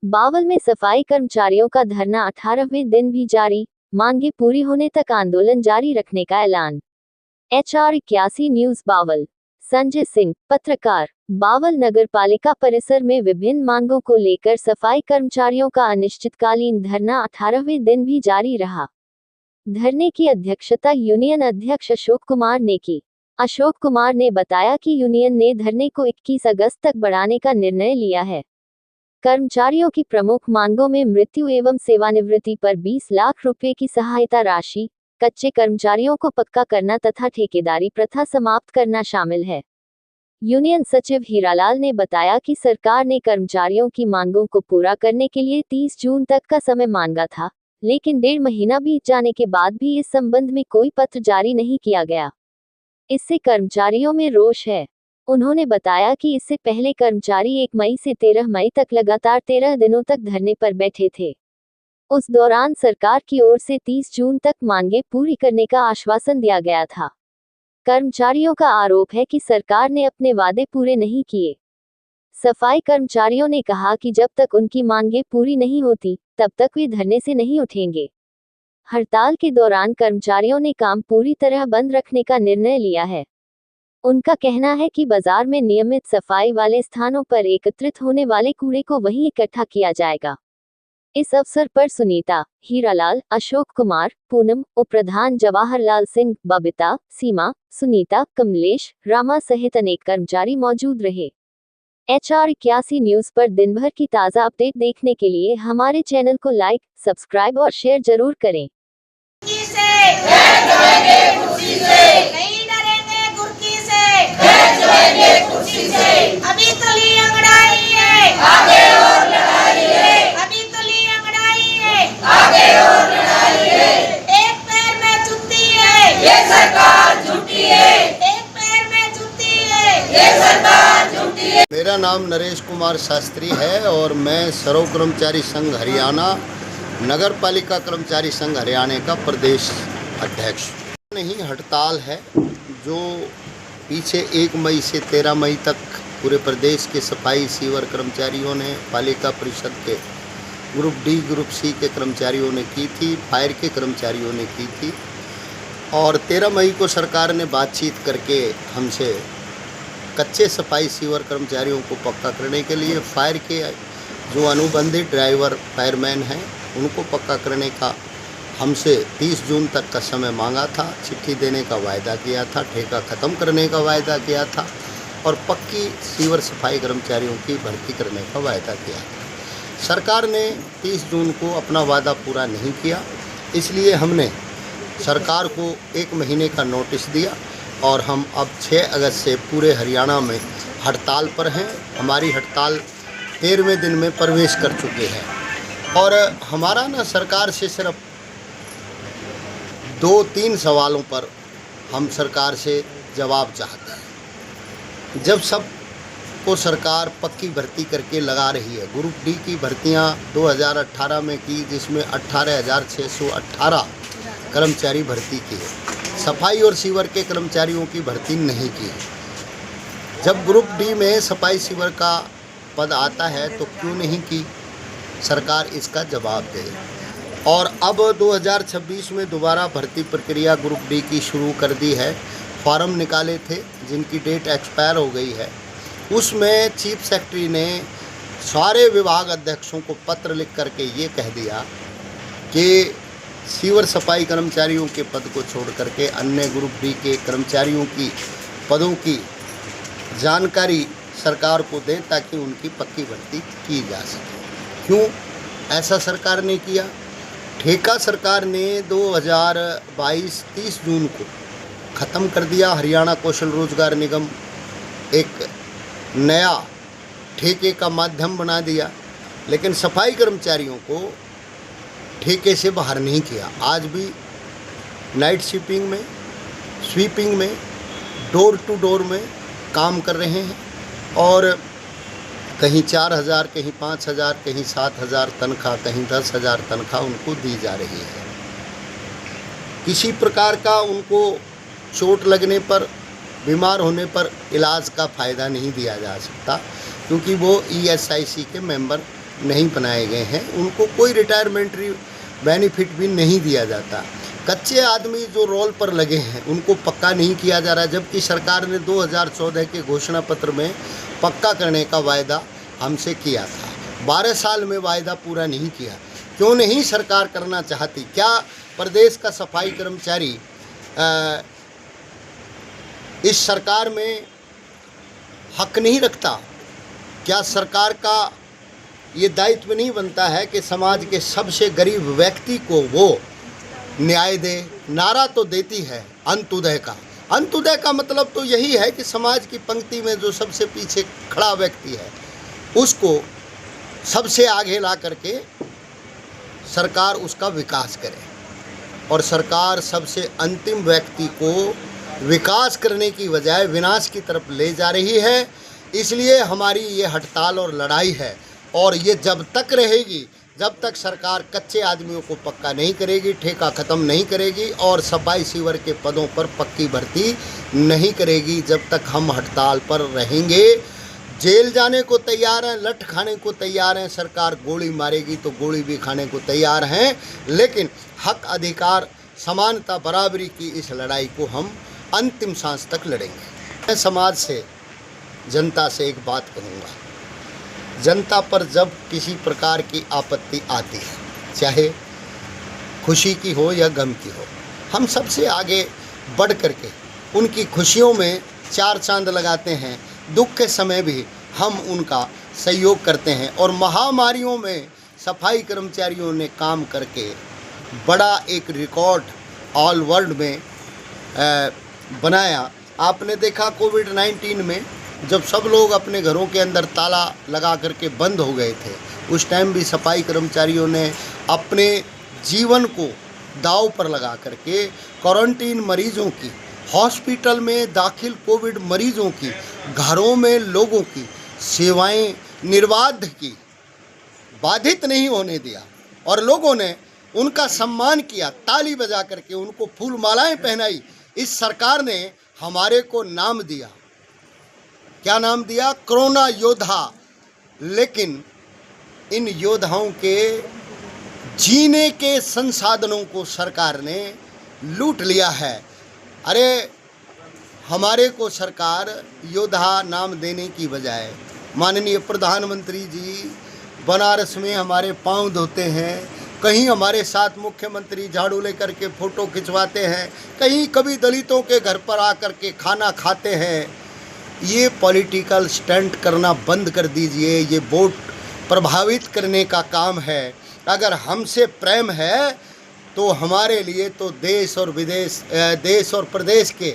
बावल में सफाई कर्मचारियों का धरना 18वें दिन भी जारी, मांगे पूरी होने तक आंदोलन जारी रखने का ऐलान। HR 81 news Bawal. संजय सिंह, पत्रकार। बावल नगरपालिका परिसर में विभिन्न मांगों को लेकर सफाई कर्मचारियों का अनिश्चितकालीन धरना 18वें दिन भी जारी रहा। धरने की अध्यक्षता यूनियन अध्यक्ष अशोक कुमार ने की। अशोक कुमार ने बताया कि यूनियन ने धरने को 21 अगस्त तक बढ़ाने का निर्णय लिया है। कर्मचारियों की प्रमुख मांगों में मृत्यु एवं सेवानिवृत्ति पर 20 लाख रुपए की सहायता राशि, कच्चे कर्मचारियों को पक्का करना तथा ठेकेदारी प्रथा समाप्त करना शामिल है। यूनियन सचिव हीरालाल ने बताया कि सरकार ने कर्मचारियों की मांगों को पूरा करने के लिए 30 जून तक का समय मांगा था, लेकिन 1.5 महीना बीत जाने के बाद भी इस संबंध में कोई पत्र जारी नहीं किया गया। इससे कर्मचारियों में रोष है। उन्होंने बताया कि इससे पहले कर्मचारी 1 मई से 13 मई तक लगातार 13 दिनों तक धरने पर बैठे थे। उस दौरान सरकार की ओर से 30 जून तक मांगें पूरी करने का आश्वासन दिया गया था। कर्मचारियों का आरोप है कि सरकार ने अपने वादे पूरे नहीं किए। सफाई कर्मचारियों ने कहा कि जब तक उनकी मांगें पूरी नहीं होती, तब तक वे धरने से नहीं उठेंगे। हड़ताल के दौरान कर्मचारियों ने काम पूरी तरह बंद रखने का निर्णय लिया है। उनका कहना है कि बाजार में नियमित सफाई वाले स्थानों पर एकत्रित होने वाले कूड़े को वहीं इकट्ठा किया जाएगा। इस अवसर पर सुनीता, हीरालाल, अशोक कुमार, पूनम, उपप्रधान जवाहरलाल सिंह, बबीता, सीमा, सुनीता, कमलेश, रामा सहित अनेक कर्मचारी मौजूद रहे। HR 81 न्यूज पर दिन भर की ताज़ा अपडेट देखने के लिए हमारे चैनल को लाइक, सब्सक्राइब और शेयर जरूर करें। अभी तो ली अंगड़ाई है, आगे और लड़ाई है। अभी तो ली अंगड़ाई है, आगे और लड़ाई है। एक पैर में जुत्ती है, ये सरकार झूठी है। एक पैर में जुत्ती है, ये सरकार झूठी है। मेरा नाम नरेश कुमार शास्त्री है और मैं सर्व कर्मचारी संघ हरियाणा, नगर पालिका कर्मचारी संघ हरियाणा का प्रदेश अध्यक्ष। नहीं, हड़ताल है जो पीछे 1 मई से 13 मई तक पूरे प्रदेश के सफाई सीवर कर्मचारियों ने, पालिका परिषद के ग्रुप डी, ग्रुप सी के कर्मचारियों ने की थी, फायर के कर्मचारियों ने की थी। और 13 मई को सरकार ने बातचीत करके हमसे कच्चे सफाई सीवर कर्मचारियों को पक्का करने के लिए फायर के जो अनुबंधित ड्राइवर फायरमैन हैं उनको पक्का करने का हमसे 30 जून तक का समय मांगा था। चिट्ठी देने का वायदा किया था, ठेका ख़त्म करने का वायदा किया था और पक्की सीवर सफाई कर्मचारियों की भर्ती करने का वायदा किया था। सरकार ने 30 जून को अपना वादा पूरा नहीं किया, इसलिए हमने सरकार को 1 महीने का नोटिस दिया और हम अब 6 अगस्त से पूरे हरियाणा में हड़ताल पर हैं। हमारी हड़ताल 13वें दिन में प्रवेश कर चुके हैं और हमारा ना सरकार से सिर्फ 2-3 सवालों पर हम सरकार से जवाब चाहते हैं। जब सब को सरकार पक्की भर्ती करके लगा रही है, ग्रुप डी की भर्तियां 2018 में की जिसमें 18,618 कर्मचारी भर्ती किए, सफाई और सीवर के कर्मचारियों की भर्ती नहीं की। जब ग्रुप डी में सफाई सीवर का पद आता है तो क्यों नहीं की, सरकार इसका जवाब दे। और अब 2026 में दोबारा भर्ती प्रक्रिया ग्रुप डी की शुरू कर दी है। फॉर्म निकाले थे जिनकी डेट एक्सपायर हो गई है। उसमें चीफ सेक्रेटरी ने सारे विभाग अध्यक्षों को पत्र लिख करके ये कह दिया कि सीवर सफाई कर्मचारियों के पद को छोड़ करके अन्य ग्रुप डी के कर्मचारियों की पदों की जानकारी सरकार को दें ताकि उनकी पक्की भर्ती की जा सके। क्यों ऐसा सरकार ने किया? ठेका सरकार ने 2022 30 जून को ख़त्म कर दिया। हरियाणा कौशल रोजगार निगम एक नया ठेके का माध्यम बना दिया, लेकिन सफाई कर्मचारियों को ठेके से बाहर नहीं किया। आज भी नाइट शिपिंग में, स्वीपिंग में, डोर टू डोर में काम कर रहे हैं और कहीं 4,000, कहीं 5,000, कहीं 7,000 तनख्वाह, कहीं 10,000 तनख्वाह उनको दी जा रही है। किसी प्रकार का उनको चोट लगने पर, बीमार होने पर इलाज का फ़ायदा नहीं दिया जा सकता क्योंकि वो ESIC के मेंबर नहीं बनाए गए हैं, उनको कोई रिटायरमेंट बेनिफिट भी नहीं दिया जाता। कच्चे आदमी जो रोल पर लगे हैं उनको पक्का नहीं किया जा रहा, जबकि सरकार ने 2014 के घोषणा पत्र में पक्का करने का वायदा हमसे किया था। 12 साल में वायदा पूरा नहीं किया। क्यों नहीं सरकार करना चाहती? क्या प्रदेश का सफाई कर्मचारी इस सरकार में हक नहीं रखता? क्या सरकार का ये दायित्व नहीं बनता है कि समाज के सबसे गरीब व्यक्ति को वो न्याय दे? नारा तो देती है अंत्योदय का। अंत्योदय का मतलब तो यही है कि समाज की पंक्ति में जो सबसे पीछे खड़ा व्यक्ति है उसको सबसे आगे ला करके सरकार उसका विकास करे, और सरकार सबसे अंतिम व्यक्ति को विकास करने की बजाय विनाश की तरफ ले जा रही है। इसलिए हमारी ये हड़ताल और लड़ाई है, और ये जब तक रहेगी जब तक सरकार कच्चे आदमियों को पक्का नहीं करेगी, ठेका ख़त्म नहीं करेगी और सफाई सीवर के पदों पर पक्की भर्ती नहीं करेगी, जब तक हम हड़ताल पर रहेंगे। जेल जाने को तैयार हैं, लठ खाने को तैयार हैं, सरकार गोली मारेगी तो गोली भी खाने को तैयार हैं, लेकिन हक, अधिकार, समानता, बराबरी की इस लड़ाई को हम अंतिम सांस तक लड़ेंगे। मैं समाज से, जनता से एक बात कहूँगा, जनता पर जब किसी प्रकार की आपत्ति आती है, चाहे खुशी की हो या गम की हो, हम सबसे आगे बढ़ करके उनकी खुशियों में चार चांद लगाते हैं, दुख के समय भी हम उनका सहयोग करते हैं। और महामारियों में सफाई कर्मचारियों ने काम करके बड़ा एक रिकॉर्ड ऑल वर्ल्ड में बनाया। आपने देखा कोविड-19 में जब सब लोग अपने घरों के अंदर ताला लगा करके बंद हो गए थे, उस टाइम भी सफाई कर्मचारियों ने अपने जीवन को दांव पर लगा करके क्वारंटीन मरीजों की, हॉस्पिटल में दाखिल कोविड मरीजों की, घरों में लोगों की सेवाएं निर्बाध की, बाधित नहीं होने दिया, और लोगों ने उनका सम्मान किया, ताली बजा करके उनको फूल मालाएं पहनाई। इस सरकार ने हमारे को नाम दिया, क्या नाम दिया? कोरोना योद्धा। लेकिन इन योद्धाओं के जीने के संसाधनों को सरकार ने लूट लिया है। अरे हमारे को सरकार योद्धा नाम देने की बजाय, माननीय प्रधानमंत्री जी बनारस में हमारे पांव धोते हैं, कहीं हमारे साथ मुख्यमंत्री झाड़ू लेकर के फ़ोटो खिंचवाते हैं, कहीं कभी दलितों के घर पर आकर के खाना खाते हैं। ये पॉलिटिकल स्टंट करना बंद कर दीजिए, ये वोट प्रभावित करने का काम है। अगर हमसे प्रेम है तो हमारे लिए तो देश और विदेश, देश और प्रदेश के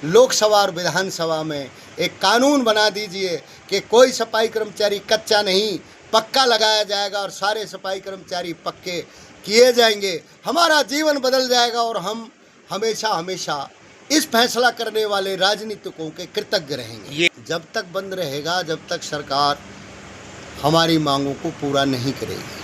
लोकसभा और विधानसभा में एक कानून बना दीजिए कि कोई सफाई कर्मचारी कच्चा नहीं, पक्का लगाया जाएगा और सारे सफाई कर्मचारी पक्के किए जाएंगे। हमारा जीवन बदल जाएगा और हम हमेशा हमेशा इस फैसला करने वाले राजनीतिकों के कृतज्ञ रहेंगे। जब तक बंद रहेगा, जब तक सरकार हमारी मांगों को पूरा नहीं करेगी।